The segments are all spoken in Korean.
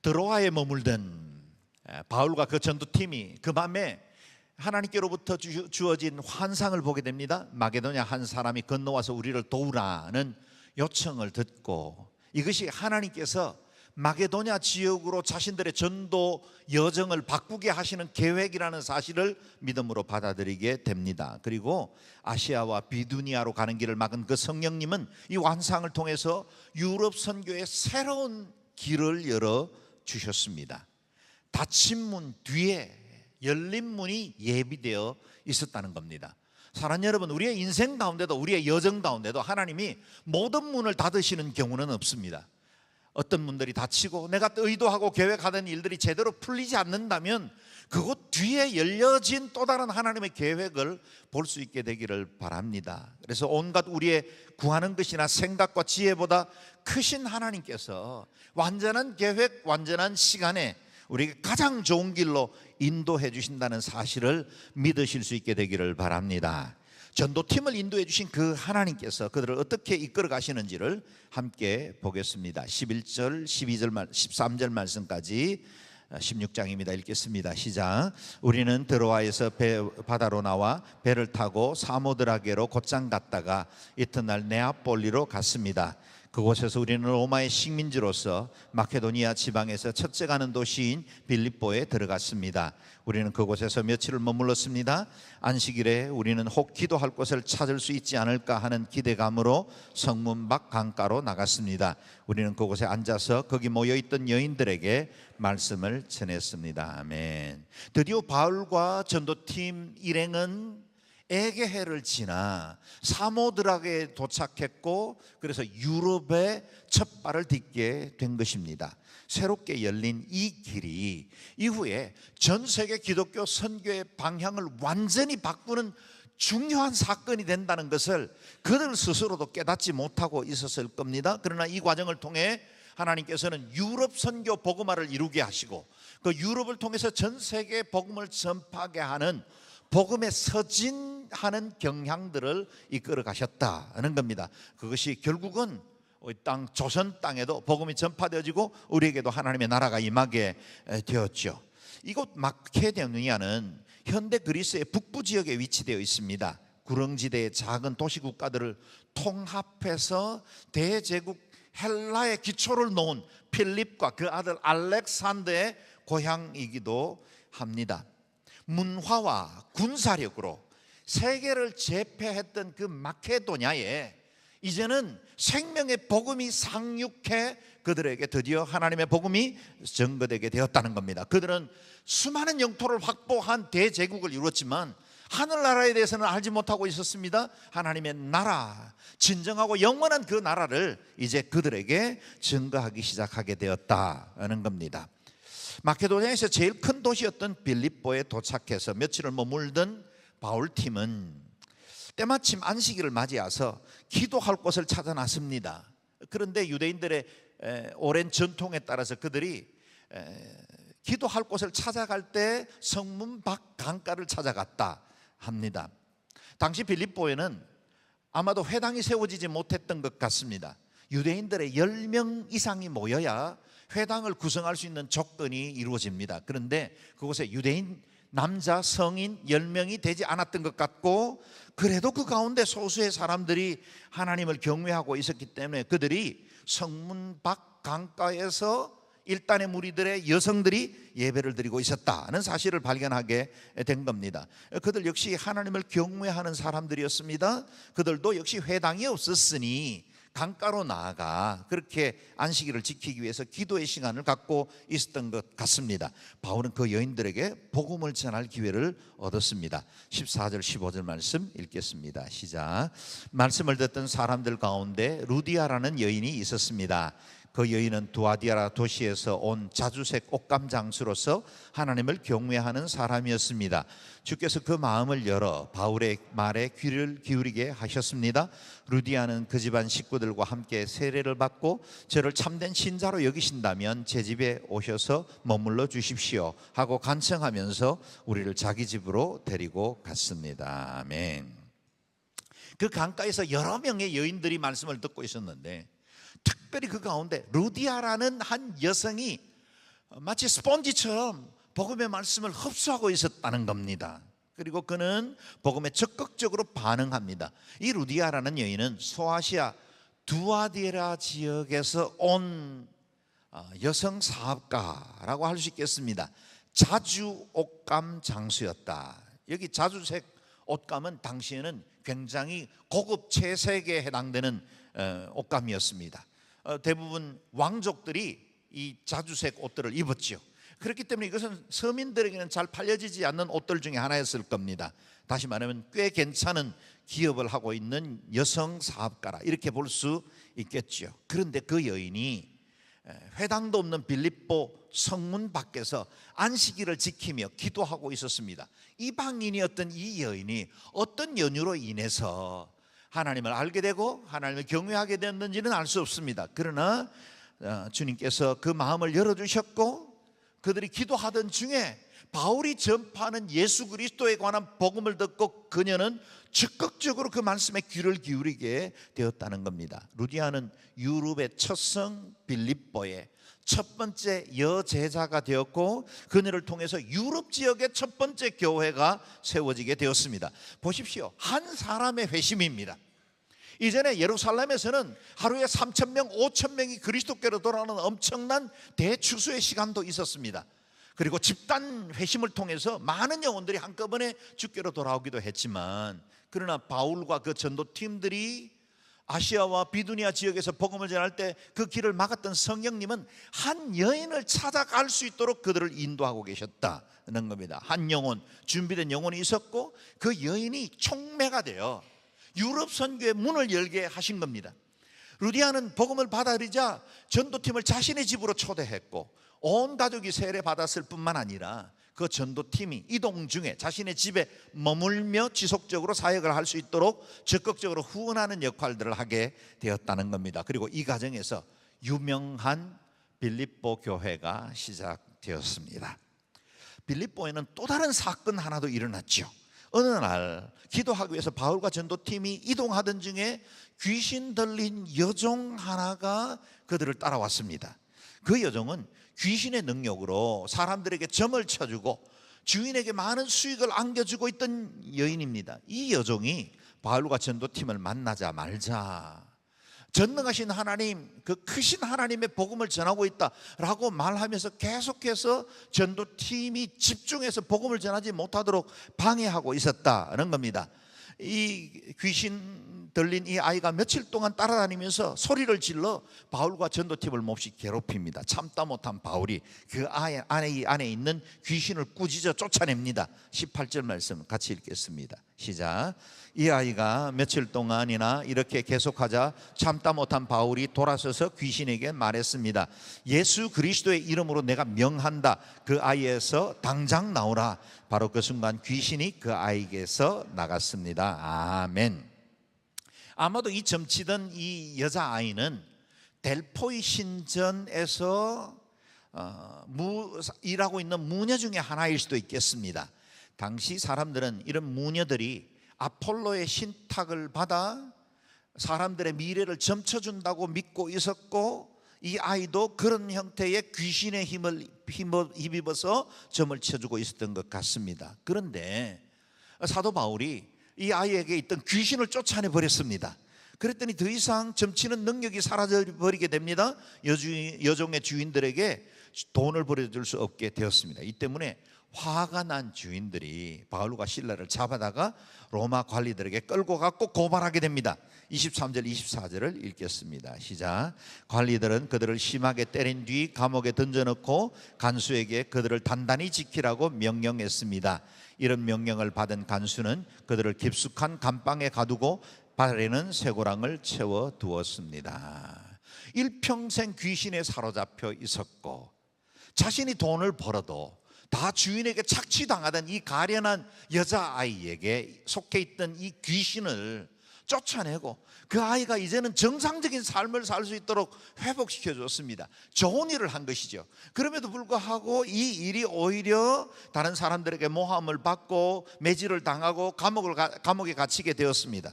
드로아에 머물던 바울과 그 전도팀이 그 밤에 하나님께로부터 주어진 환상을 보게 됩니다. 마게도냐 한 사람이 건너와서 우리를 도우라는 요청을 듣고, 이것이 하나님께서 마게도냐 지역으로 자신들의 전도 여정을 바꾸게 하시는 계획이라는 사실을 믿음으로 받아들이게 됩니다. 그리고 아시아와 비두니아로 가는 길을 막은 그 성령님은 이 환상을 통해서 유럽 선교의 새로운 길을 열어 주셨습니다. 닫힌 문 뒤에 열린 문이 예비되어 있었다는 겁니다. 사랑하는 여러분, 우리의 인생 가운데도, 우리의 여정 가운데도 하나님이 모든 문을 닫으시는 경우는 없습니다. 어떤 문들이 닫히고 내가 의도하고 계획하던 일들이 제대로 풀리지 않는다면 그곳 뒤에 열려진 또 다른 하나님의 계획을 볼 수 있게 되기를 바랍니다. 그래서 온갖 우리의 구하는 것이나 생각과 지혜보다 크신 하나님께서 완전한 계획, 완전한 시간에 우리에게 가장 좋은 길로 인도해 주신다는 사실을 믿으실 수 있게 되기를 바랍니다. 전도팀을 인도해 주신 그 하나님께서 그들을 어떻게 이끌어 가시는지를 함께 보겠습니다. 11절, 12절, 13절 말씀까지 16장입니다. 읽겠습니다. 시작. 우리는 드로아에서 바다로 나와 배를 타고 사모드라게로 곧장 갔다가 이튿날 네아폴리로 갔습니다. 그곳에서 우리는 로마의 식민지로서 마케도니아 지방에서 첫째 가는 도시인 빌립보에 들어갔습니다. 우리는 그곳에서 며칠을 머물렀습니다. 안식일에 우리는 혹 기도할 곳을 찾을 수 있지 않을까 하는 기대감으로 성문 밖 강가로 나갔습니다. 우리는 그곳에 앉아서 거기 모여있던 여인들에게 말씀을 전했습니다. 아멘. 드디어 바울과 전도팀 일행은 에게해를 지나 사모드락에 도착했고, 그래서 유럽에 첫 발을 딛게 된 것입니다. 새롭게 열린 이 길이 이후에 전 세계 기독교 선교의 방향을 완전히 바꾸는 중요한 사건이 된다는 것을 그들 스스로도 깨닫지 못하고 있었을 겁니다. 그러나 이 과정을 통해 하나님께서는 유럽 선교 복음화를 이루게 하시고, 그 유럽을 통해서 전 세계 복음을 전파하게 하는 복음에 서진하는 경향들을 이끌어 가셨다는 겁니다. 그것이 결국은 땅 조선 땅에도 복음이 전파되어지고 우리에게도 하나님의 나라가 임하게 되었죠. 이곳 마케도니아는 현대 그리스의 북부 지역에 위치되어 있습니다. 구릉지대의 작은 도시 국가들을 통합해서 대제국 헬라의 기초를 놓은 필립과 그 아들 알렉산더의 고향이기도 합니다. 문화와 군사력으로 세계를 제패했던 그 마케도냐에 이제는 생명의 복음이 상륙해 그들에게 드디어 하나님의 복음이 전거되게 되었다는 겁니다. 그들은 수많은 영토를 확보한 대제국을 이루었지만 하늘나라에 대해서는 알지 못하고 있었습니다. 하나님의 나라, 진정하고 영원한 그 나라를 이제 그들에게 증거하기 시작하게 되었다는 겁니다. 마케도니아에서 제일 큰 도시였던 빌립보에 도착해서 며칠을 머물던 바울팀은 때마침 안식일을 맞이해서 기도할 곳을 찾아 나섭니다. 그런데 유대인들의 오랜 전통에 따라서 그들이 기도할 곳을 찾아갈 때 성문 밖 강가를 찾아갔다 합니다. 당시 빌립보에는 아마도 회당이 세워지지 못했던 것 같습니다. 유대인들의 10명 이상이 모여야 회당을 구성할 수 있는 조건이 이루어집니다. 그런데 그곳에 유대인 남자 성인 10명이 되지 않았던 것 같고, 그래도 그 가운데 소수의 사람들이 하나님을 경외하고 있었기 때문에 그들이 성문 밖 강가에서 일단의 무리들의 여성들이 예배를 드리고 있었다는 사실을 발견하게 된 겁니다. 그들 역시 하나님을 경외하는 사람들이었습니다. 그들도 역시 회당이 없었으니 강가로 나아가 그렇게 안식일을 지키기 위해서 기도의 시간을 갖고 있었던 것 같습니다. 바울은 그 여인들에게 복음을 전할 기회를 얻었습니다. 14절 15절 말씀 읽겠습니다. 시작. 말씀을 듣던 사람들 가운데 루디아라는 여인이 있었습니다. 그 여인은 두아디아라 도시에서 온 자주색 옷감 장수로서 하나님을 경외하는 사람이었습니다. 주께서 그 마음을 열어 바울의 말에 귀를 기울이게 하셨습니다. 루디아는 그 집안 식구들과 함께 세례를 받고 저를 참된 신자로 여기신다면 제 집에 오셔서 머물러 주십시오 하고 간청하면서 우리를 자기 집으로 데리고 갔습니다. 아멘. 그 강가에서 여러 명의 여인들이 말씀을 듣고 있었는데 특별히 그 가운데 루디아라는 한 여성이 마치 스펀지처럼 복음의 말씀을 흡수하고 있었다는 겁니다. 그리고 그는 복음에 적극적으로 반응합니다. 이 루디아라는 여인은 소아시아 두아디라 지역에서 온 여성 사업가라고 할 수 있겠습니다. 자주 옷감 장수였다. 여기 자주색 옷감은 당시에는 굉장히 고급 채색에 해당되는 옷감이었습니다. 대부분 왕족들이 이 자주색 옷들을 입었죠. 그렇기 때문에 이것은 서민들에게는 잘 팔려지지 않는 옷들 중에 하나였을 겁니다. 다시 말하면 꽤 괜찮은 기업을 하고 있는 여성 사업가라 이렇게 볼 수 있겠죠. 그런데 그 여인이 회당도 없는 빌립보 성문 밖에서 안식일을 지키며 기도하고 있었습니다. 이방인이었던 이 여인이 어떤 연유로 인해서 하나님을 알게 되고 하나님을 경외하게 됐는지는 알 수 없습니다. 그러나 주님께서 그 마음을 열어주셨고 그들이 기도하던 중에 바울이 전파하는 예수 그리스도에 관한 복음을 듣고 그녀는 적극적으로 그 말씀에 귀를 기울이게 되었다는 겁니다. 루디아는 유럽의 첫성 빌립보의 첫 번째 여제자가 되었고 그녀를 통해서 유럽 지역의 첫 번째 교회가 세워지게 되었습니다. 보십시오. 한 사람의 회심입니다. 이전에 예루살렘에서는 하루에 3,000명, 5,000명이 그리스도께로 돌아오는 엄청난 대추수의 시간도 있었습니다. 그리고 집단 회심을 통해서 많은 영혼들이 한꺼번에 주께로 돌아오기도 했지만, 그러나 바울과 그 전도팀들이 아시아와 비두니아 지역에서 복음을 전할 때 그 길을 막았던 성령님은 한 여인을 찾아갈 수 있도록 그들을 인도하고 계셨다는 겁니다. 한 영혼, 준비된 영혼이 있었고 그 여인이 촉매가 되어 유럽 선교의 문을 열게 하신 겁니다. 루디아는 복음을 받아들이자 전도팀을 자신의 집으로 초대했고 온 가족이 세례 받았을 뿐만 아니라 그 전도팀이 이동 중에 자신의 집에 머물며 지속적으로 사역을 할 수 있도록 적극적으로 후원하는 역할들을 하게 되었다는 겁니다. 그리고 이 과정에서 유명한 빌립보 교회가 시작되었습니다. 빌립보에는 또 다른 사건 하나도 일어났죠. 어느 날 기도하기 위해서 바울과 전도팀이 이동하던 중에 귀신 들린 여종 하나가 그들을 따라왔습니다. 그 여종은 귀신의 능력으로 사람들에게 점을 쳐주고 주인에게 많은 수익을 안겨주고 있던 여인입니다. 이 여종이 바울과 전도팀을 만나자 말자 전능하신 하나님, 그 크신 하나님의 복음을 전하고 있다라고 말하면서 계속해서 전도팀이 집중해서 복음을 전하지 못하도록 방해하고 있었다는 겁니다. 이 귀신 들린 이 아이가 며칠 동안 따라다니면서 소리를 질러 바울과 전도팀을 몹시 괴롭힙니다. 참다 못한 바울이 그 안에 있는 귀신을 꾸짖어 쫓아냅니다. 18절 말씀 같이 읽겠습니다. 시작. 이 아이가 며칠 동안이나 이렇게 계속하자 참다 못한 바울이 돌아서서 귀신에게 말했습니다. 예수 그리스도의 이름으로 내가 명한다. 그 아이에서 당장 나오라. 바로 그 순간 귀신이 그 아이에게서 나갔습니다. 아멘. 아마도 이 점치던 이 여자아이는 델포이 신전에서 일하고 있는 무녀 중에 하나일 수도 있겠습니다. 당시 사람들은 이런 무녀들이 아폴로의 신탁을 받아 사람들의 미래를 점쳐준다고 믿고 있었고, 이 아이도 그런 형태의 귀신의 힘을 힘입어서 점을 쳐주고 있었던 것 같습니다. 그런데 사도 바울이 이 아이에게 있던 귀신을 쫓아내 버렸습니다. 그랬더니 더 이상 점치는 능력이 사라져 버리게 됩니다. 여종의 주인들에게 돈을 벌어줄 수 없게 되었습니다. 이 때문에 화가 난 주인들이 바울과 실라를 잡아다가 로마 관리들에게 끌고 갔고 고발하게 됩니다. 23절 24절을 읽겠습니다. 시작. 관리들은 그들을 심하게 때린 뒤 감옥에 던져넣고 간수에게 그들을 단단히 지키라고 명령했습니다. 이런 명령을 받은 간수는 그들을 깊숙한 감방에 가두고 발에는 쇠고랑을 채워 두었습니다. 일평생 귀신에 사로잡혀 있었고 자신이 돈을 벌어도 다 주인에게 착취당하던 이 가련한 여자아이에게 속해 있던 이 귀신을 쫓아내고 그 아이가 이제는 정상적인 삶을 살 수 있도록 회복시켜 줬습니다. 좋은 일을 한 것이죠. 그럼에도 불구하고 이 일이 오히려 다른 사람들에게 모함을 받고 매질을 당하고 감옥에 갇히게 되었습니다.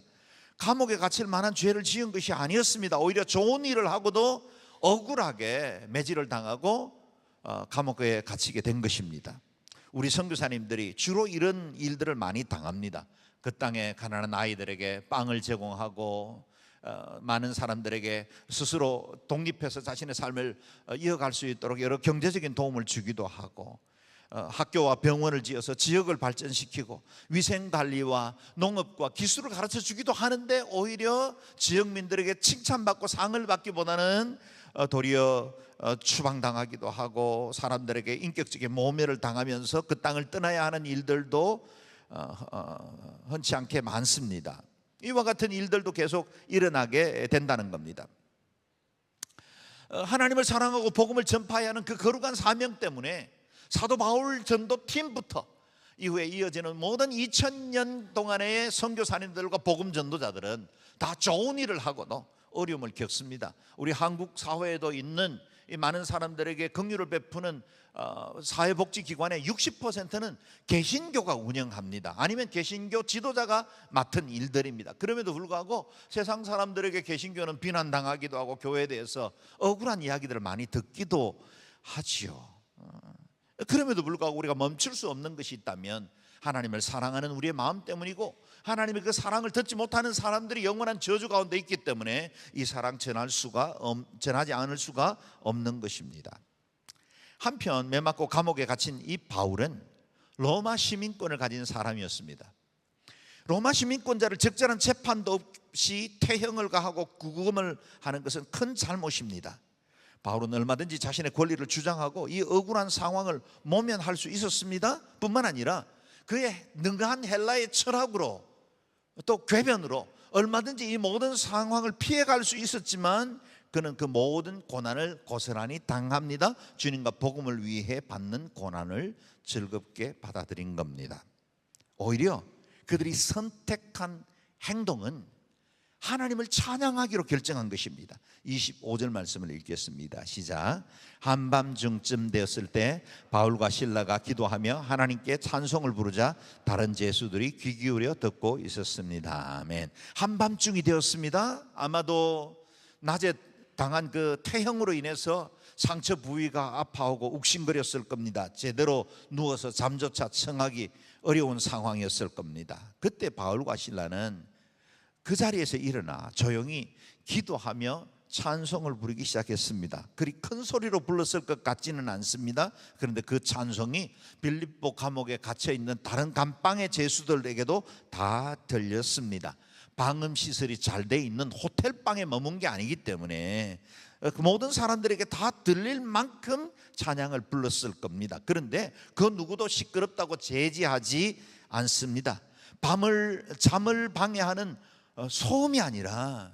감옥에 갇힐 만한 죄를 지은 것이 아니었습니다. 오히려 좋은 일을 하고도 억울하게 매질을 당하고 감옥에 갇히게 된 것입니다. 우리 선교사님들이 주로 이런 일들을 많이 당합니다. 그 땅에 가난한 아이들에게 빵을 제공하고 많은 사람들에게 스스로 독립해서 자신의 삶을 이어갈 수 있도록 여러 경제적인 도움을 주기도 하고, 학교와 병원을 지어서 지역을 발전시키고 위생관리와 농업과 기술을 가르쳐 주기도 하는데, 오히려 지역민들에게 칭찬받고 상을 받기보다는 도리어 추방당하기도 하고 사람들에게 인격적인 모멸을 당하면서 그 땅을 떠나야 하는 일들도 흔치 않게 많습니다. 이와 같은 일들도 계속 일어나게 된다는 겁니다. 하나님을 사랑하고 복음을 전파해야 하는 그 거룩한 사명 때문에 사도 바울 전도팀부터 이후에 이어지는 모든 2000년 동안의 선교사님들과 복음 전도자들은 다 좋은 일을 하고도 어려움을 겪습니다. 우리 한국 사회에도 있는 이 많은 사람들에게 긍휼을 베푸는 사회복지기관의 60%는 개신교가 운영합니다. 아니면 개신교 지도자가 맡은 일들입니다. 그럼에도 불구하고 세상 사람들에게 개신교는 비난당하기도 하고 교회에 대해서 억울한 이야기들을 많이 듣기도 하지요. 그럼에도 불구하고 우리가 멈출 수 없는 것이 있다면 하나님을 사랑하는 우리의 마음 때문이고, 하나님의 그 사랑을 듣지 못하는 사람들이 영원한 저주 가운데 있기 때문에 이 사랑 전하지 않을 수가 없는 것입니다. 한편 매맞고 감옥에 갇힌 이 바울은 로마 시민권을 가진 사람이었습니다. 로마 시민권자를 적절한 재판도 없이 태형을 가하고 구금을 하는 것은 큰 잘못입니다. 바울은 얼마든지 자신의 권리를 주장하고 이 억울한 상황을 모면할 수 있었습니다. 뿐만 아니라 그의 능한 헬라의 철학으로 또 궤변으로 얼마든지 이 모든 상황을 피해갈 수 있었지만, 그는 그 모든 고난을 고스란히 당합니다. 주님과 복음을 위해 받는 고난을 즐겁게 받아들인 겁니다. 오히려 그들이 선택한 행동은 하나님을 찬양하기로 결정한 것입니다. 25절 말씀을 읽겠습니다. 시작. 한밤중쯤 되었을 때 바울과 실라가 기도하며 하나님께 찬송을 부르자 다른 제수들이 귀 기울여 듣고 있었습니다. 아멘. 한밤중이 되었습니다. 아마도 낮에 당한 그 태형으로 인해서 상처 부위가 아파하고 욱신거렸을 겁니다. 제대로 누워서 잠조차 청하기 어려운 상황이었을 겁니다. 그때 바울과 실라는 그 자리에서 일어나 조용히 기도하며 찬송을 부르기 시작했습니다. 그리 큰 소리로 불렀을 것 같지는 않습니다. 그런데 그 찬송이 빌립보 감옥에 갇혀있는 다른 감방의 제수들에게도 다 들렸습니다. 방음 시설이 잘 돼 있는 호텔방에 머문 게 아니기 때문에 그 모든 사람들에게 다 들릴 만큼 찬양을 불렀을 겁니다. 그런데 그 누구도 시끄럽다고 제지하지 않습니다. 잠을 방해하는 소음이 아니라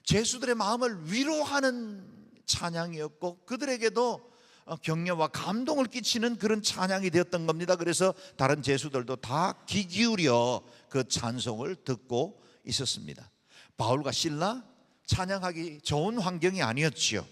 제수들의 마음을 위로하는 찬양이었고, 그들에게도 격려와 감동을 끼치는 그런 찬양이 되었던 겁니다. 그래서 다른 제수들도 다 귀 기울여 그 찬송을 듣고 있었습니다. 바울과 실라 찬양하기 좋은 환경이 아니었지요.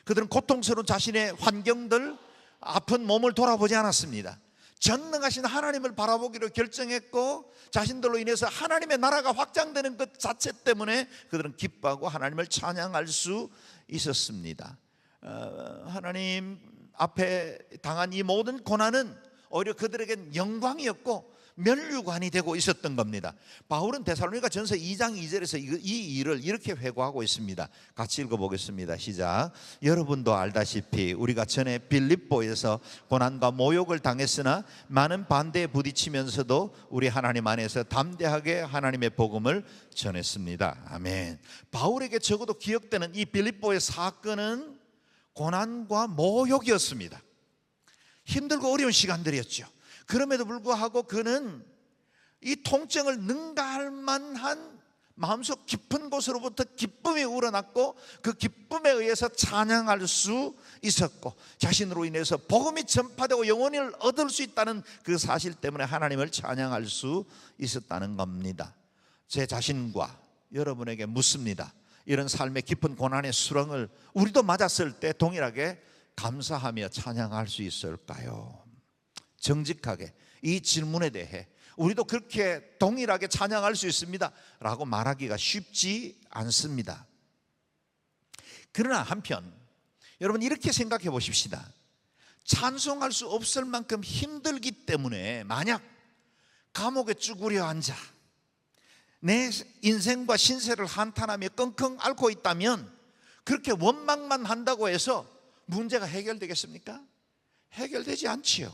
그들은 고통스러운 자신의 환경들, 아픈 몸을 돌아보지 않았습니다. 전능하신 하나님을 바라보기로 결정했고, 자신들로 인해서 하나님의 나라가 확장되는 것 자체 때문에 그들은 기뻐하고 하나님을 찬양할 수 있었습니다. 하나님 앞에 당한 이 모든 고난은 오히려 그들에겐 영광이었고 면류관이 되고 있었던 겁니다. 바울은 데살로니가 전서 2장 2절에서 이 일을 이렇게 회고하고 있습니다. 같이 읽어보겠습니다. 시작. 여러분도 알다시피 우리가 전에 빌립보에서 고난과 모욕을 당했으나 많은 반대에 부딪히면서도 우리 하나님 안에서 담대하게 하나님의 복음을 전했습니다. 아멘. 바울에게 적어도 기억되는 이 빌립보의 사건은 고난과 모욕이었습니다. 힘들고 어려운 시간들이었죠. 그럼에도 불구하고 그는 이 통증을 능가할 만한 마음속 깊은 곳으로부터 기쁨이 우러났고, 그 기쁨에 의해서 찬양할 수 있었고, 자신으로 인해서 복음이 전파되고 영혼을 얻을 수 있다는 그 사실 때문에 하나님을 찬양할 수 있었다는 겁니다. 제 자신과 여러분에게 묻습니다. 이런 삶의 깊은 고난의 수렁을 우리도 맞았을 때 동일하게 감사하며 찬양할 수 있을까요? 정직하게 이 질문에 대해 우리도 그렇게 동일하게 찬양할 수 있습니다 라고 말하기가 쉽지 않습니다. 그러나 한편 여러분 이렇게 생각해 보십시다. 찬송할 수 없을 만큼 힘들기 때문에 만약 감옥에 쭈그려 앉아 내 인생과 신세를 한탄하며 끙끙 앓고 있다면 그렇게 원망만 한다고 해서 문제가 해결되겠습니까? 해결되지 않지요.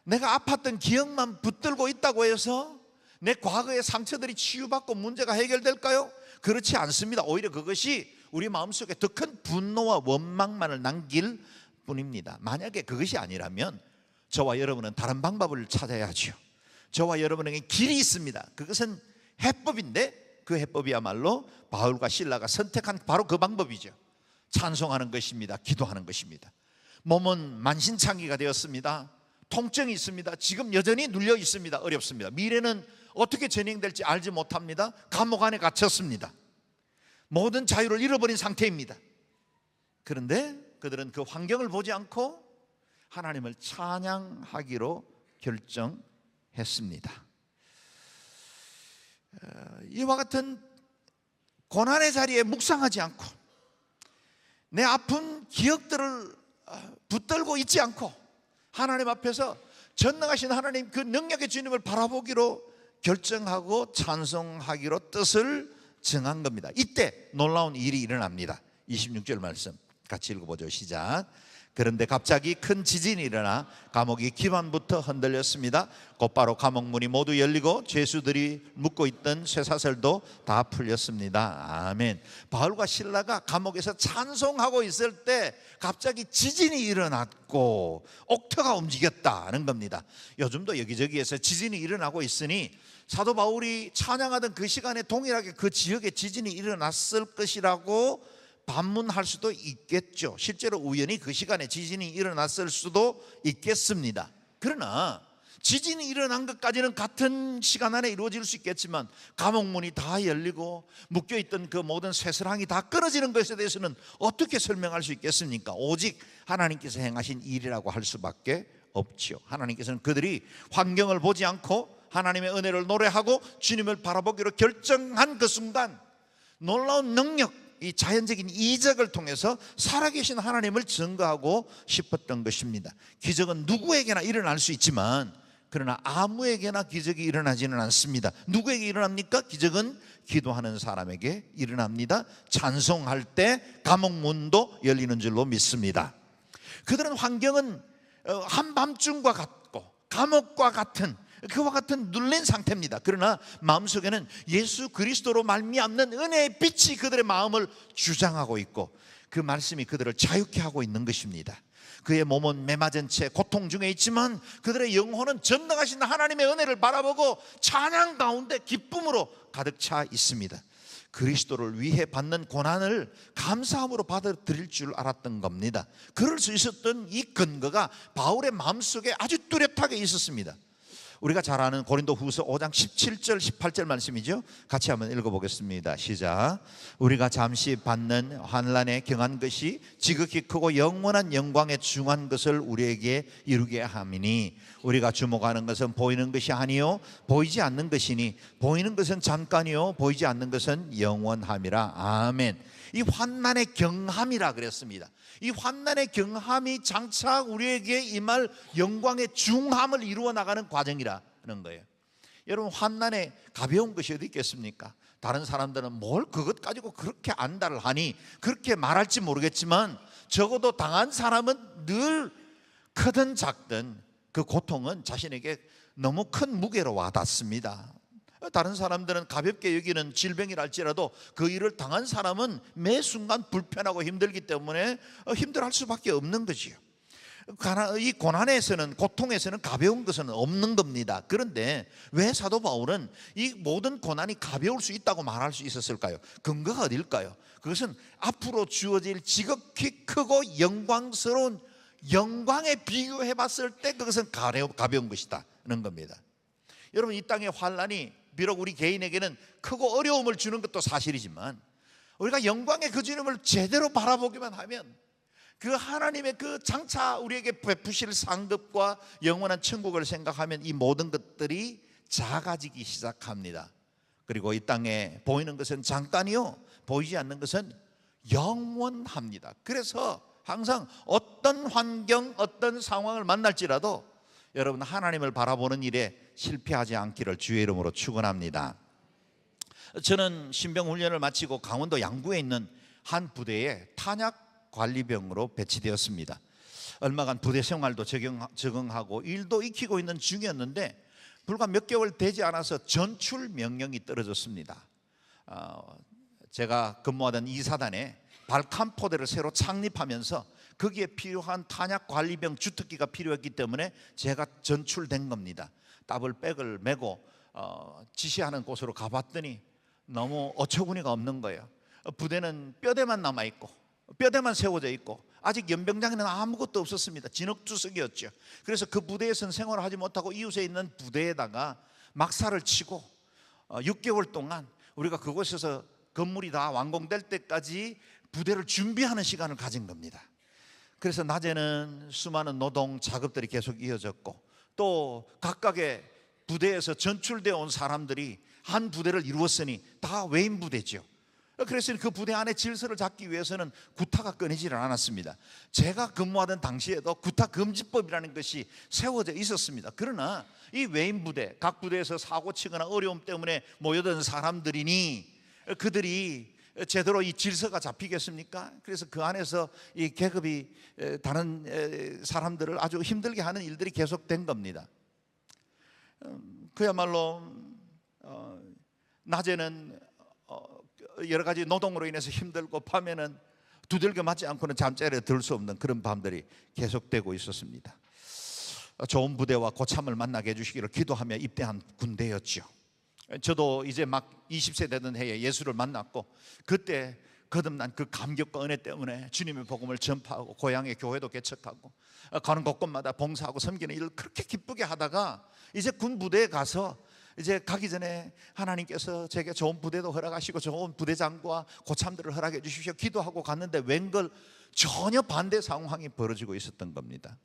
내가 아팠던 기억만 붙들고 있다고 해서 내 과거의 상처들이 치유받고 문제가 해결될까요? 그렇지 않습니다. 오히려 그것이 우리 마음속에 더 큰 분노와 원망만을 남길 뿐입니다. 만약에 그것이 아니라면 저와 여러분은 다른 방법을 찾아야죠. 저와 여러분에게 길이 있습니다. 그것은 해법인데 그 해법이야말로 바울과 실라가 선택한 바로 그 방법이죠. 찬송하는 것입니다. 기도하는 것입니다. 몸은 만신창이가 되었습니다. 통증이 있습니다. 지금 여전히 눌려 있습니다. 어렵습니다. 미래는 어떻게 진행될지 알지 못합니다. 감옥 안에 갇혔습니다. 모든 자유를 잃어버린 상태입니다. 그런데 그들은 그 환경을 보지 않고 하나님을 찬양하기로 결정했습니다. 이와 같은 고난의 자리에 묵상하지 않고 내 아픈 기억들을 붙들고 있지 않고 하나님 앞에서 전능하신 하나님 그 능력의 주님을 바라보기로 결정하고 찬송하기로 뜻을 정한 겁니다. 이때 놀라운 일이 일어납니다. 26절 말씀 같이 읽어보죠. 시작. 그런데 갑자기 큰 지진이 일어나 감옥이 기반부터 흔들렸습니다. 곧바로 감옥 문이 모두 열리고 죄수들이 묶고 있던 쇠사슬도 다 풀렸습니다. 아멘. 바울과 실라가 감옥에서 찬송하고 있을 때 갑자기 지진이 일어났고 옥터가 움직였다는 겁니다. 요즘도 여기저기에서 지진이 일어나고 있으니 사도 바울이 찬양하던 그 시간에 동일하게 그 지역에 지진이 일어났을 것이라고 반문할 수도 있겠죠. 실제로 우연히 그 시간에 지진이 일어났을 수도 있겠습니다. 그러나 지진이 일어난 것까지는 같은 시간 안에 이루어질 수 있겠지만 감옥문이 다 열리고 묶여있던 그 모든 쇠사슬이 다 끊어지는 것에 대해서는 어떻게 설명할 수 있겠습니까? 오직 하나님께서 행하신 일이라고 할 수밖에 없지요. 하나님께서는 그들이 환경을 보지 않고 하나님의 은혜를 노래하고 주님을 바라보기로 결정한 그 순간 놀라운 능력, 이 자연적인 이적을 통해서 살아계신 하나님을 증거하고 싶었던 것입니다. 기적은 누구에게나 일어날 수 있지만 그러나 아무에게나 기적이 일어나지는 않습니다. 누구에게 일어납니까? 기적은 기도하는 사람에게 일어납니다. 찬송할 때 감옥문도 열리는 줄로 믿습니다. 그들은 환경은 한밤중과 같고 감옥과 같은 그와 같은 눌린 상태입니다. 그러나 마음속에는 예수 그리스도로 말미암는 은혜의 빛이 그들의 마음을 주장하고 있고 그 말씀이 그들을 자유케 하고 있는 것입니다. 그의 몸은 매맞은 채 고통 중에 있지만 그들의 영혼은 전능하신 하나님의 은혜를 바라보고 찬양 가운데 기쁨으로 가득 차 있습니다. 그리스도를 위해 받는 고난을 감사함으로 받아들일 줄 알았던 겁니다. 그럴 수 있었던 이 근거가 바울의 마음속에 아주 뚜렷하게 있었습니다. 우리가 잘 아는 고린도후서 5장 17절 18절 말씀이죠. 같이 한번 읽어보겠습니다. 시작. 우리가 잠시 받는 환난에 경한 것이 지극히 크고 영원한 영광에 중한 것을 우리에게 이루게 함이니 우리가 주목하는 것은 보이는 것이 아니요 보이지 않는 것이니 보이는 것은 잠깐이요 보이지 않는 것은 영원함이라. 아멘. 이 환난의 경함이라 그랬습니다. 이 환난의 경함이 장차 우리에게 임할 영광의 중함을 이루어 나가는 과정이라는 거예요. 여러분, 환난의 가벼운 것이 어디 있겠습니까? 다른 사람들은 뭘 그것 가지고 그렇게 안달을 하니 그렇게 말할지 모르겠지만 적어도 당한 사람은 늘 크든 작든 그 고통은 자신에게 너무 큰 무게로 와닿습니다. 다른 사람들은 가볍게 여기는 질병이랄지라도 그 일을 당한 사람은 매 순간 불편하고 힘들기 때문에 힘들어할 수밖에 없는 거지요. 이 고난에서는, 고통에서는 가벼운 것은 없는 겁니다. 그런데 왜 사도 바울은 이 모든 고난이 가벼울 수 있다고 말할 수 있었을까요? 근거가 어딜까요? 그것은 앞으로 주어질 지극히 크고 영광스러운 영광에 비교해 봤을 때 그것은 가벼운 것이다는 겁니다. 여러분, 이 땅의 환난이 비록 우리 개인에게는 크고 어려움을 주는 것도 사실이지만 우리가 영광의 그 주님을 제대로 바라보기만 하면 그 하나님의 그 장차 우리에게 베푸실 상급과 영원한 천국을 생각하면 이 모든 것들이 작아지기 시작합니다. 그리고 이 땅에 보이는 것은 잠깐이요 보이지 않는 것은 영원합니다. 그래서 항상 어떤 환경, 어떤 상황을 만날지라도 여러분 하나님을 바라보는 일에 실패하지 않기를 주의 이름으로 축원합니다. 저는 신병훈련을 마치고 강원도 양구에 있는 한 부대에 탄약관리병으로 배치되었습니다. 얼마간 부대 생활도 적응하고 일도 익히고 있는 중이었는데 불과 몇 개월 되지 않아서 전출 명령이 떨어졌습니다. 제가 근무하던 2사단에 발칸포대를 새로 창립하면서 거기에 필요한 탄약관리병 주특기가 필요했기 때문에 제가 전출된 겁니다. 더블백을 메고 지시하는 곳으로 가봤더니 너무 어처구니가 없는 거예요. 부대는 뼈대만 남아있고 뼈대만 세워져 있고 아직 연병장에는 아무것도 없었습니다. 진흙투성이었죠. 그래서 그 부대에서는 생활을 하지 못하고 이웃에 있는 부대에다가 막사를 치고 6개월 동안 우리가 그곳에서 건물이 다 완공될 때까지 부대를 준비하는 시간을 가진 겁니다. 그래서 낮에는 수많은 노동 작업들이 계속 이어졌고 또 각각의 부대에서 전출되어 온 사람들이 한 부대를 이루었으니 다 외인 부대죠. 그래서 그 부대 안에 질서를 잡기 위해서는 구타가 끊이지를 않았습니다. 제가 근무하던 당시에도 구타 금지법이라는 것이 세워져 있었습니다. 그러나 이 외인 부대, 각 부대에서 사고 치거나 어려움 때문에 모여든 사람들이니 그들이 제대로 이 질서가 잡히겠습니까? 그래서 그 안에서 이 계급이 다른 사람들을 아주 힘들게 하는 일들이 계속된 겁니다. 그야말로 낮에는 여러 가지 노동으로 인해서 힘들고 밤에는 두들겨 맞지 않고는 잠자리에 들 수 없는 그런 밤들이 계속되고 있었습니다. 좋은 부대와 고참을 만나게 해주시기를 기도하며 입대한 군대였죠. 저도 이제 막 20세 되던 해에 예수를 만났고 그때 거듭난 그 감격과 은혜 때문에 주님의 복음을 전파하고 고향의 교회도 개척하고 가는 곳곳마다 봉사하고 섬기는 일을 그렇게 기쁘게 하다가 이제 군 부대에 가서 이제 가기 전에 하나님께서 제게 좋은 부대도 허락하시고 좋은 부대장과 고참들을 허락해 주십시오 기도하고 갔는데 웬걸 전혀 반대 상황이 벌어지고 있었던 겁니다.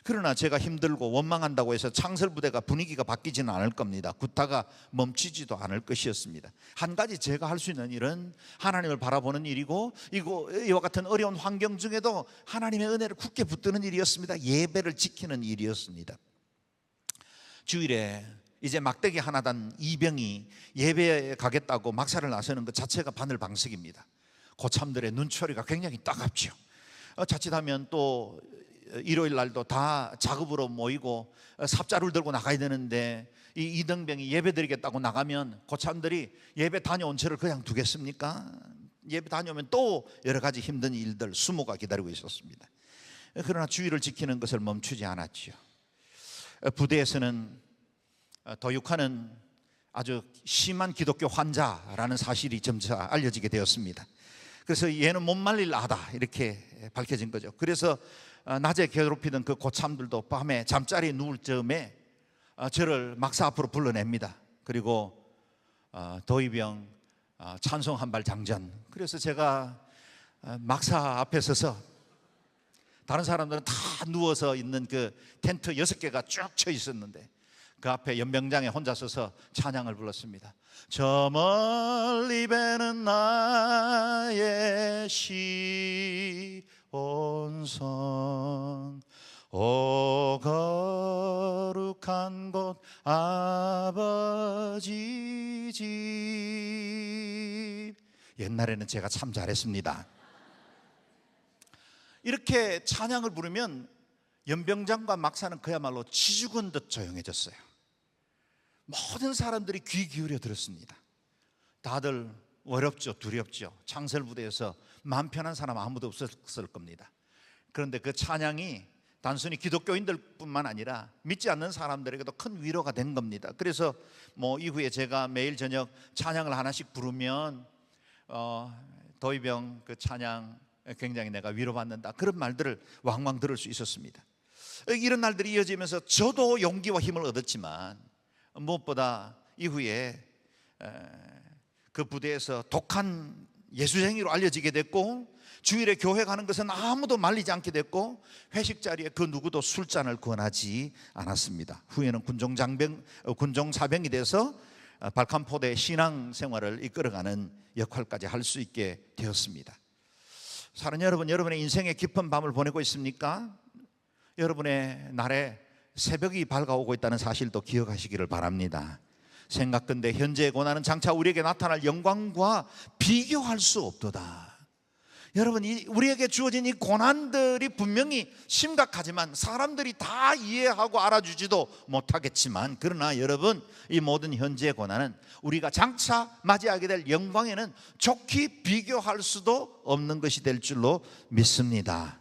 그러나 제가 힘들고 원망한다고 해서 창설부대가 분위기가 바뀌지는 않을 겁니다. 구타가 멈추지도 않을 것이었습니다. 한 가지 제가 할 수 있는 일은 하나님을 바라보는 일이고 이와 같은 어려운 환경 중에도 하나님의 은혜를 굳게 붙드는 일이었습니다. 예배를 지키는 일이었습니다. 주일에 이제 막대기 하나 단 이병이 예배에 가겠다고 막사를 나서는 것 자체가 바늘방석입니다. 고참들의 눈초리가 굉장히 따갑죠. 자칫하면 또 일요일 날도 다 작업으로 모이고 삽자루를 들고 나가야 되는데 이 이등병이 예배 드리겠다고 나가면 고참들이 예배 다녀온 채를 그냥 두겠습니까? 예배 다녀오면 또 여러 가지 힘든 일들 수모가 기다리고 있었습니다. 그러나 주의를 지키는 것을 멈추지 않았죠. 부대에서는 도육하는 아주 심한 기독교 환자라는 사실이 점차 알려지게 되었습니다. 그래서 얘는 못 말릴 아다 이렇게 밝혀진 거죠. 그래서 낮에 괴롭히던 그 고참들도 밤에 잠자리에 누울 즈음에 저를 막사 앞으로 불러냅니다. 그리고 도의병 찬송 한발 장전. 그래서 제가 막사 앞에 서서 다른 사람들은 다 누워서 있는 그 텐트 6개가 쭉 쳐 있었는데 그 앞에 연병장에 혼자 서서 찬양을 불렀습니다. 저 멀리 배는 나의 시온성 오 거룩한 곳 아버지 집. 옛날에는 제가 참 잘했습니다. 이렇게 찬양을 부르면 연병장과 막사는 그야말로 지죽은 듯 조용해졌어요. 모든 사람들이 귀 기울여 들었습니다. 다들 어렵죠, 두렵죠. 창설부대에서 마음 편한 사람 아무도 없었을 겁니다. 그런데 그 찬양이 단순히 기독교인들 뿐만 아니라 믿지 않는 사람들에게도 큰 위로가 된 겁니다. 그래서 이후에 제가 매일 저녁 찬양을 하나씩 부르면 도의병 그 찬양 굉장히 내가 위로받는다 그런 말들을 왕왕 들을 수 있었습니다. 이런 날들이 이어지면서 저도 용기와 힘을 얻었지만 무엇보다 이후에 그 부대에서 독한 예수쟁이로 알려지게 됐고 주일에 교회 가는 것은 아무도 말리지 않게 됐고 회식 자리에 그 누구도 술잔을 권하지 않았습니다. 후에는 군종사병이 돼서 발칸포대 신앙생활을 이끌어가는 역할까지 할 수 있게 되었습니다. 사랑하는 여러분, 여러분의 인생의 깊은 밤을 보내고 있습니까? 여러분의 날에 새벽이 밝아오고 있다는 사실도 기억하시기를 바랍니다. 생각건대 현재의 고난은 장차 우리에게 나타날 영광과 비교할 수 없도다. 여러분, 우리에게 주어진 이 고난들이 분명히 심각하지만 사람들이 다 이해하고 알아주지도 못하겠지만, 그러나 여러분, 이 모든 현재의 고난은 우리가 장차 맞이하게 될 영광에는 좋게 비교할 수도 없는 것이 될 줄로 믿습니다.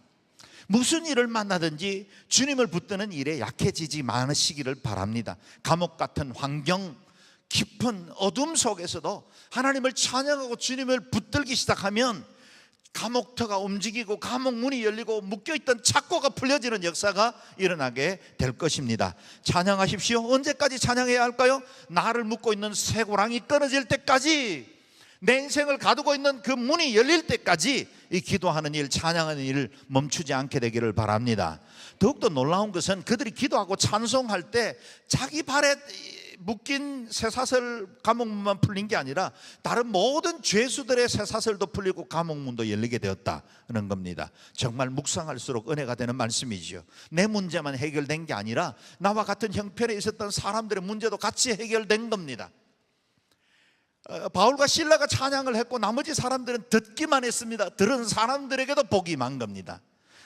무슨 일을 만나든지 주님을 붙드는 일에 약해지지 마시기를 바랍니다. 감옥 같은 환경, 깊은 어둠 속에서도 하나님을 찬양하고 주님을 붙들기 시작하면 감옥터가 움직이고 감옥 문이 열리고 묶여있던 착고가 풀려지는 역사가 일어나게 될 것입니다. 찬양하십시오. 언제까지 찬양해야 할까요? 나를 묶고 있는 쇠고랑이 끊어질 때까지, 내 인생을 가두고 있는 그 문이 열릴 때까지 이 기도하는 일, 찬양하는 일을 멈추지 않게 되기를 바랍니다. 더욱더 놀라운 것은 그들이 기도하고 찬송할 때 자기 발에 묶인 쇠사슬 감옥문만 풀린 게 아니라 다른 모든 죄수들의 쇠사슬도 풀리고 감옥문도 열리게 되었다는 겁니다. 정말 묵상할수록 은혜가 되는 말씀이지요. 내 문제만 해결된 게 아니라 나와 같은 형편에 있었던 사람들의 문제도 같이 해결된 겁니다. 바울과 실라가 찬양을 했고 나머지 사람들은 듣기만 했습니다. 들은 사람들에게도 복이 임한 겁니다.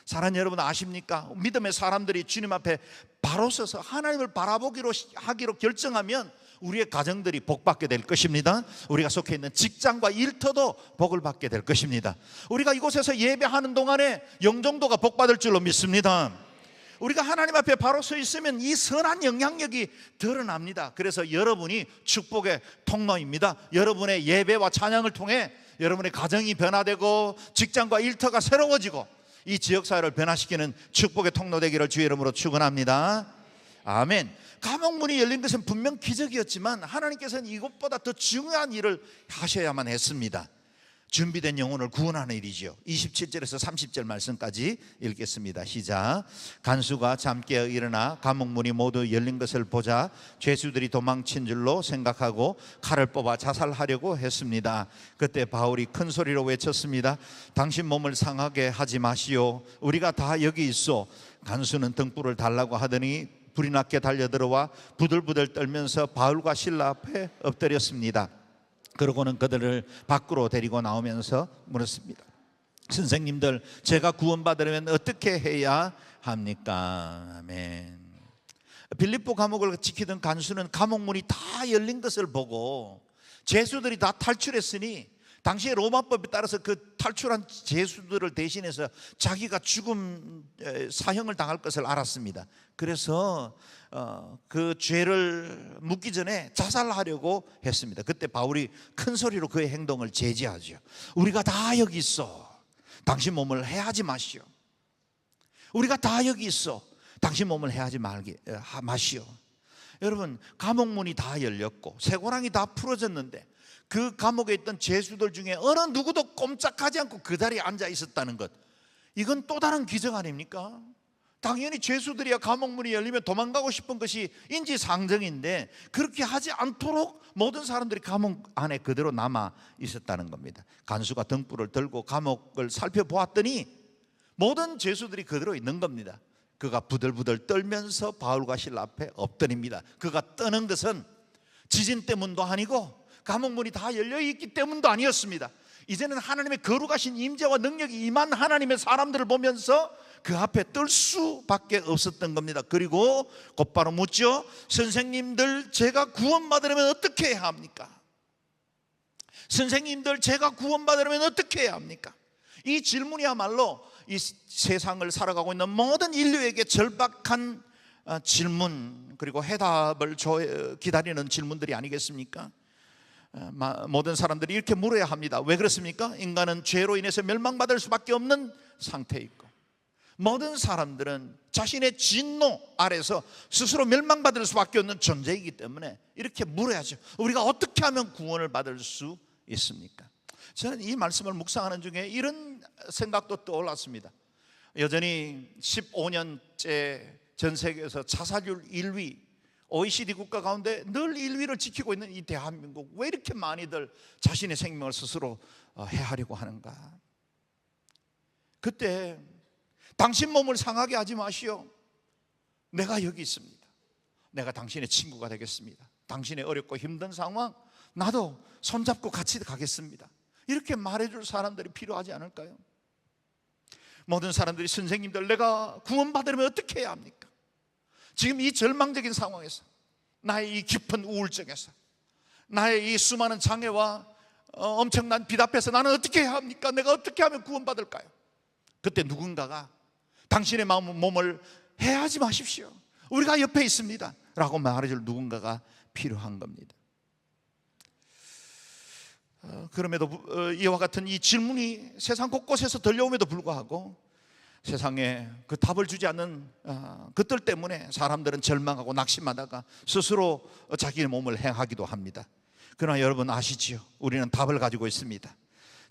사랑하는 여러분, 아십니까? 믿음의 사람들이 주님 앞에 바로 서서 하나님을 바라보기로 하기로 결정하면 우리의 가정들이 복받게 될 것입니다. 우리가 속해 있는 직장과 일터도 복을 받게 될 것입니다. 우리가 이곳에서 예배하는 동안에 영종도가 복받을 줄로 믿습니다. 우리가 하나님 앞에 바로 서 있으면 이 선한 영향력이 드러납니다. 그래서 여러분이 축복의 통로입니다. 여러분의 예배와 찬양을 통해 여러분의 가정이 변화되고 직장과 일터가 새로워지고 이 지역사회를 변화시키는 축복의 통로 되기를 주의 이름으로 축원합니다. 아멘. 감옥문이 열린 것은 분명 기적이었지만 하나님께서는 이것보다 더 중요한 일을 하셔야만 했습니다. 준비된 영혼을 구원하는 일이죠. 27절에서 30절 말씀까지 읽겠습니다. 시작. 간수가 잠 깨어 일어나 감옥문이 모두 열린 것을 보자 죄수들이 도망친 줄로 생각하고 칼을 뽑아 자살하려고 했습니다. 그때 바울이 큰 소리로 외쳤습니다. 당신 몸을 상하게 하지 마시오. 우리가 다 여기 있어. 간수는 등불을 달라고 하더니 불이 나게 달려들어와 부들부들 떨면서 바울과 실라 앞에 엎드렸습니다. 그러고는 그들을 밖으로 데리고 나오면서 물었습니다. 선생님들, 제가 구원받으려면 어떻게 해야 합니까? 아멘. 빌립보 감옥을 지키던 간수는 감옥문이 다 열린 것을 보고 죄수들이 다 탈출했으니 당시의 로마법에 따라서 그 탈출한 죄수들을 대신해서 자기가 죽음 사형을 당할 것을 알았습니다. 그래서 그 죄를 묻기 전에 자살하려고 했습니다. 그때 바울이 큰 소리로 그의 행동을 제지하죠. 우리가 다 여기 있어. 당신 몸을 해하지 마시오. 우리가 다 여기 있어. 당신 몸을 해하지 마시오. 여러분, 감옥문이 다 열렸고 쇠고랑이 다 풀어졌는데 그 감옥에 있던 죄수들 중에 어느 누구도 꼼짝하지 않고 그 자리에 앉아 있었다는 것, 이건 또 다른 기적 아닙니까? 당연히 죄수들이야 감옥문이 열리면 도망가고 싶은 것이 인지상정인데 그렇게 하지 않도록 모든 사람들이 감옥 안에 그대로 남아 있었다는 겁니다. 간수가 등불을 들고 감옥을 살펴보았더니 모든 죄수들이 그대로 있는 겁니다. 그가 부들부들 떨면서 바울과 실라 앞에 엎드립니다. 그가 떠는 것은 지진 때문도 아니고 감옥문이 다 열려있기 때문도 아니었습니다. 이제는 하나님의 거룩하신 임재와 능력이 임한 하나님의 사람들을 보면서 그 앞에 뜰 수밖에 없었던 겁니다. 그리고 곧바로 묻죠. 선생님들, 제가 구원받으려면 어떻게 해야 합니까? 선생님들, 제가 구원받으려면 어떻게 해야 합니까? 이 질문이야말로 이 세상을 살아가고 있는 모든 인류에게 절박한 질문, 그리고 해답을 기다리는 질문들이 아니겠습니까? 모든 사람들이 이렇게 물어야 합니다. 왜 그렇습니까? 인간은 죄로 인해서 멸망받을 수밖에 없는 상태에 있고 모든 사람들은 자신의 진노 아래서 스스로 멸망받을 수밖에 없는 존재이기 때문에 이렇게 물어야죠. 우리가 어떻게 하면 구원을 받을 수 있습니까? 저는 이 말씀을 묵상하는 중에 이런 생각도 떠올랐습니다. 여전히 15년째 전 세계에서 자살률 1위, OECD 국가 가운데 늘 1위를 지키고 있는 이 대한민국, 왜 이렇게 많이들 자신의 생명을 스스로 해하려고 하는가? 그때 당신 몸을 상하게 하지 마시오. 내가 여기 있습니다. 내가 당신의 친구가 되겠습니다. 당신의 어렵고 힘든 상황 나도 손잡고 같이 가겠습니다. 이렇게 말해줄 사람들이 필요하지 않을까요? 모든 사람들이 선생님들, 내가 구원받으려면 어떻게 해야 합니까? 지금 이 절망적인 상황에서, 나의 이 깊은 우울증에서, 나의 이 수많은 장애와 엄청난 빛 앞에서 나는 어떻게 해야 합니까? 내가 어떻게 하면 구원받을까요? 그때 누군가가 당신의 몸을 해하지 마십시오. 우리가 옆에 있습니다 라고 말해줄 누군가가 필요한 겁니다. 그럼에도 이와 같은 이 질문이 세상 곳곳에서 들려옴에도 불구하고 세상에 그 답을 주지 않는 그들 때문에 사람들은 절망하고 낙심하다가 스스로 자기의 몸을 행하기도 합니다. 그러나 여러분 아시지요? 우리는 답을 가지고 있습니다.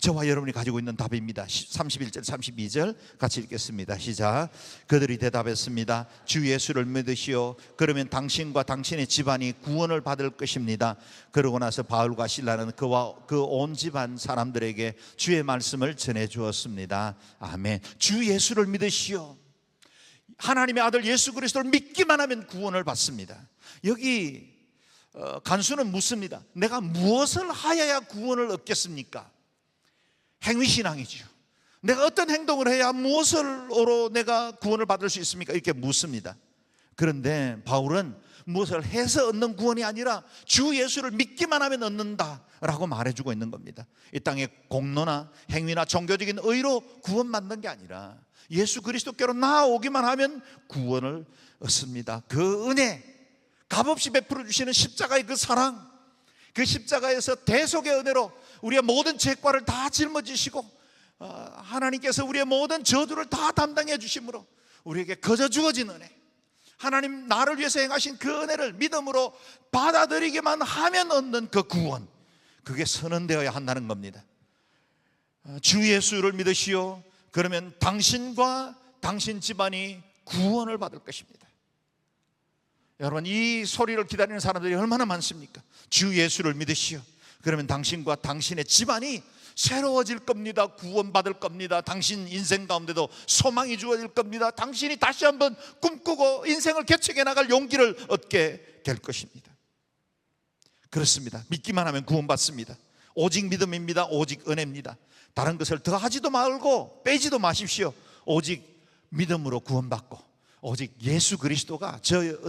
저와 여러분이 가지고 있는 답입니다. 31절 32절 같이 읽겠습니다. 시작. 그들이 대답했습니다. 주 예수를 믿으시오. 그러면 당신과 당신의 집안이 구원을 받을 것입니다. 그러고 나서 바울과 실라는 그와 그 온 집안 사람들에게 주의 말씀을 전해 주었습니다. 아멘. 주 예수를 믿으시오. 하나님의 아들 예수 그리스도를 믿기만 하면 구원을 받습니다. 여기 간수는 묻습니다. 내가 무엇을 하여야 구원을 얻겠습니까? 행위신앙이죠. 내가 어떤 행동을 해야 무엇으로 내가 구원을 받을 수 있습니까? 이렇게 묻습니다. 그런데 바울은 무엇을 해서 얻는 구원이 아니라 주 예수를 믿기만 하면 얻는다라고 말해주고 있는 겁니다. 이 땅의 공로나 행위나 종교적인 의로 구원받는 게 아니라 예수 그리스도께로 나아오기만 하면 구원을 얻습니다. 그 은혜, 값없이 베풀어 주시는 십자가의 그 사랑, 그 십자가에서 대속의 은혜로 우리의 모든 죄과를 다 짊어지시고 하나님께서 우리의 모든 저주를 다 담당해 주심으로 우리에게 거저 주어진 은혜, 하나님 나를 위해서 행하신 그 은혜를 믿음으로 받아들이기만 하면 얻는 그 구원, 그게 선언되어야 한다는 겁니다. 주 예수를 믿으시오. 그러면 당신과 당신 집안이 구원을 받을 것입니다. 여러분, 이 소리를 기다리는 사람들이 얼마나 많습니까? 주 예수를 믿으시오. 그러면 당신과 당신의 집안이 새로워질 겁니다. 구원받을 겁니다. 당신 인생 가운데도 소망이 주어질 겁니다. 당신이 다시 한번 꿈꾸고 인생을 개척해 나갈 용기를 얻게 될 것입니다. 그렇습니다. 믿기만 하면 구원받습니다. 오직 믿음입니다. 오직 은혜입니다. 다른 것을 더하지도 말고 빼지도 마십시오. 오직 믿음으로 구원받고 오직 예수 그리스도가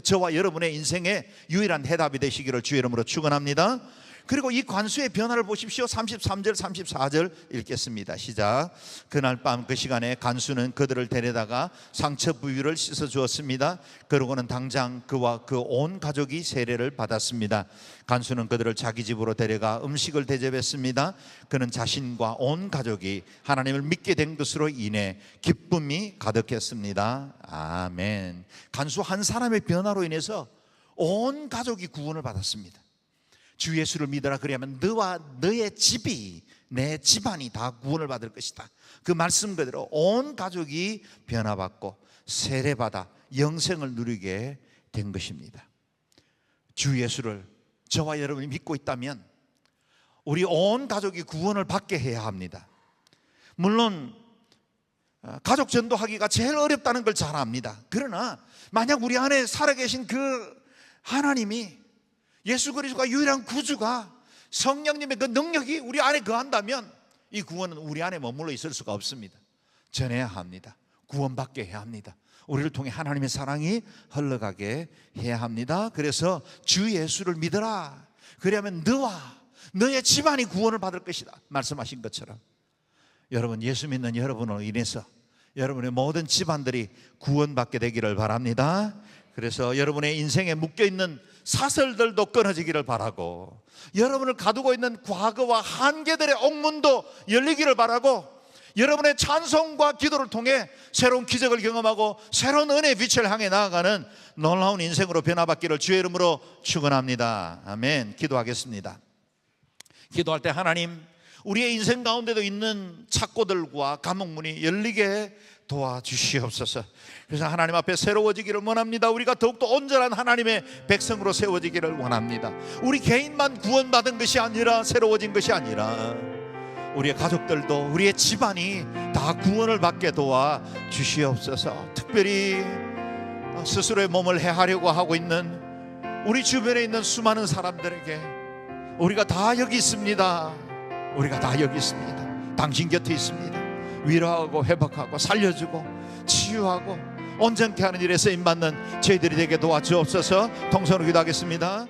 저와 여러분의 인생의 유일한 해답이 되시기를 주의 이름으로 축원합니다. 그리고 이 관수의 변화를 보십시오. 33절 34절 읽겠습니다. 시작. 그날 밤 그 시간에 간수는 그들을 데려다가 상처 부위를 씻어 주었습니다. 그러고는 당장 그와 그 온 가족이 세례를 받았습니다. 간수는 그들을 자기 집으로 데려가 음식을 대접했습니다. 그는 자신과 온 가족이 하나님을 믿게 된 것으로 인해 기쁨이 가득했습니다. 아멘. 간수 한 사람의 변화로 인해서 온 가족이 구원을 받았습니다. 주 예수를 믿어라. 그리하면 너와 너의 집이, 내 집안이 다 구원을 받을 것이다. 그 말씀 그대로 온 가족이 변화받고 세례받아 영생을 누리게 된 것입니다. 주 예수를 저와 여러분이 믿고 있다면 우리 온 가족이 구원을 받게 해야 합니다. 물론 가족 전도하기가 제일 어렵다는 걸 잘 압니다. 그러나 만약 우리 안에 살아계신 그 하나님이, 예수 그리스도가 유일한 구주가, 성령님의 그 능력이 우리 안에 거한다면 이 구원은 우리 안에 머물러 있을 수가 없습니다. 전해야 합니다. 구원받게 해야 합니다. 우리를 통해 하나님의 사랑이 흘러가게 해야 합니다. 그래서 주 예수를 믿어라. 그리하면 너와 너의 집안이 구원을 받을 것이다 말씀하신 것처럼 여러분, 예수 믿는 여러분으로 인해서 여러분의 모든 집안들이 구원받게 되기를 바랍니다. 그래서 여러분의 인생에 묶여있는 사슬들도 끊어지기를 바라고, 여러분을 가두고 있는 과거와 한계들의 옥문도 열리기를 바라고, 여러분의 찬송과 기도를 통해 새로운 기적을 경험하고 새로운 은혜의 빛을 향해 나아가는 놀라운 인생으로 변화받기를 주의 이름으로 축원합니다. 아멘. 기도하겠습니다. 기도할 때 하나님, 우리의 인생 가운데도 있는 착고들과 감옥문이 열리게 도와주시옵소서. 그래서 하나님 앞에 새로워지기를 원합니다. 우리가 더욱더 온전한 하나님의 백성으로 세워지기를 원합니다. 우리 개인만 구원받은 것이 아니라, 새로워진 것이 아니라 우리의 가족들도 우리의 집안이 다 구원을 받게 도와 주시옵소서. 특별히 스스로의 몸을 해하려고 하고 있는 우리 주변에 있는 수많은 사람들에게 우리가 다 여기 있습니다. 우리가 다 여기 있습니다. 당신 곁에 있습니다. 위로하고 회복하고 살려주고 치유하고 온전케 하는 일에 쓰임받는 저희들이 되게 도와주옵소서. 통성으로 기도하겠습니다.